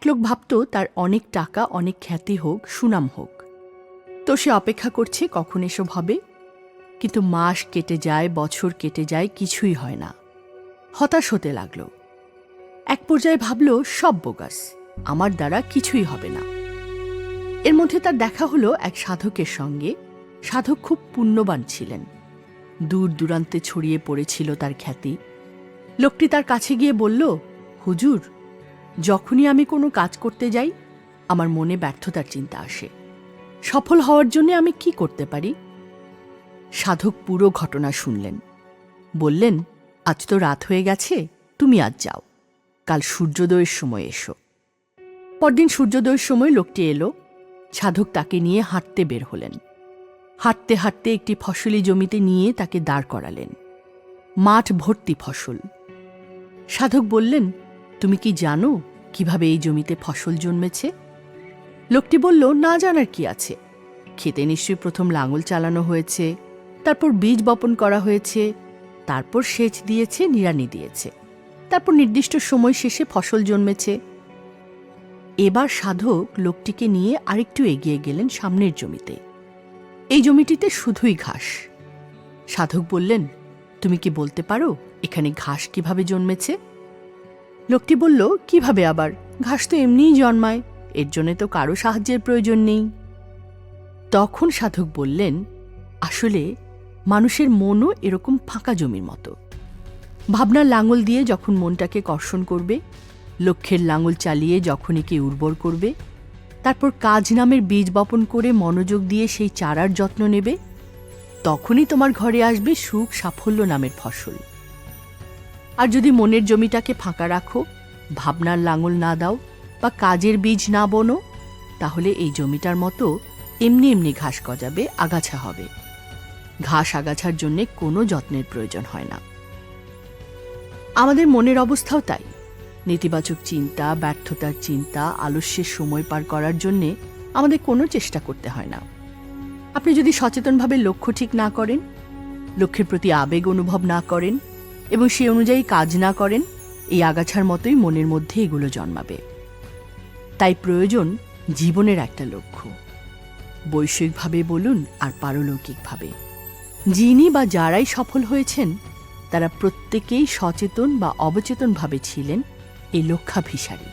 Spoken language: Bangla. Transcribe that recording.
এক লোক ভাবত তার অনেক টাকা, অনেক খ্যাতি হোক, সুনাম হোক, তো সে অপেক্ষা করছে কখন এসব হবে। কিন্তু মাস কেটে যায়, বছর কেটে যায়, কিছুই হয় না। হতাশ হতে লাগলো। এক পর্যায়ে ভাবল, সব বোগাস, আমার দ্বারা কিছুই হবে না। এর মধ্যে তার দেখা হলো এক সাধকের সঙ্গে। সাধক খুব পুণ্যবান ছিলেন, দূর দূরান্তে ছড়িয়ে পড়েছিল তার খ্যাতি। লোকটি তার কাছে গিয়ে বলল, হুজুর, যখনই আমি কোনো কাজ করতে যাই আমার মনে ব্যর্থতার চিন্তা আসে। সফল হওয়ার জন্য আমি কি করতে পারি? সাধক পুরো ঘটনা শুনলেন। বললেন, আজ তো রাত হয়ে গেছে, তুমি আজ যাও, কাল সূর্যোদয়ের সময় এসো। পরদিন সূর্যোদয়ের সময় লোকটি এলো। সাধক তাকে নিয়ে হাঁটতে বের হলেন। হাঁটতে হাঁটতে একটি ফসলি জমিতে নিয়ে তাকে দাঁড় করালেন। মাঠ ভর্তি ফসল। সাধক বললেন, তুমি কি জানো কিভাবে এই জমিতে ফসল জন্মেছে? লোকটি বলল, না জানার কি আছে, খেতে নিশ্চয়ই প্রথম লাঙল চালানো হয়েছে, তারপর বীজ বপন করা হয়েছে, তারপর সেচ দিয়েছে, নিড়ানি দিয়েছে, তারপর নির্দিষ্ট সময় শেষে ফসল জন্মেছে। এবার সাধক লোকটিকে নিয়ে আরেকটু এগিয়ে গেলেন সামনের জমিতে। এই জমিটিতে শুধুই ঘাস। সাধক বললেন, তুমি কি বলতে পারো এখানে ঘাস কিভাবে জন্মেছে? লোকটি বলল, কিভাবে আবার, ঘাস তো এমনিই জন্মায়, এর জন্য তো কারো সাহায্যের প্রয়োজন নেই। তখন সাধক বললেন, আসলে মানুষের মনও এরকম ফাঁকা জমির মতো। ভাবনার লাঙল দিয়ে যখন মনটাকে কর্ষণ করবে, লক্ষ্যের লাঙল চালিয়ে যখন একে উর্বর করবে, তারপর কাজ নামের বীজ বপন করে মনোযোগ দিয়ে সেই চারার যত্ন নেবে, তখনই তোমার ঘরে আসবে সুখ, সাফল্য নামের ফসল। আর যদি মনের জমিটাকে ফাঁকা রাখো, ভাবনার লাঙল না দাও বা কাজের বীজ না বোনো, তাহলে এই জমিটার মতো এমনি এমনি ঘাস গজাবে, আগাছা হবে। ঘাস আগাছার জন্যে কোনো যত্নের প্রয়োজন হয় না। আমাদের মনের অবস্থাও তাই। নেতিবাচক চিন্তা, ব্যর্থতার চিন্তা, আলস্যের সময় পার করার জন্যে আমাদের কোনো চেষ্টা করতে হয় না। আপনি যদি সচেতনভাবে লক্ষ্য ঠিক না করেন, লক্ষ্যের প্রতি আবেগ অনুভব না করেন এবং সে অনুযায়ী কাজ না করেন, এই আগাছার মতোই মনের মধ্যে এগুলো জন্মাবে। তাই প্রয়োজন জীবনের একটা লক্ষ্য, বৈষয়িকভাবে বলুন আর পারলৌকিকভাবে। যিনি বা যারাই সফল হয়েছেন তারা প্রত্যেকেই সচেতন বা অবচেতনভাবে ছিলেন এই লক্ষ্যাভিসারী।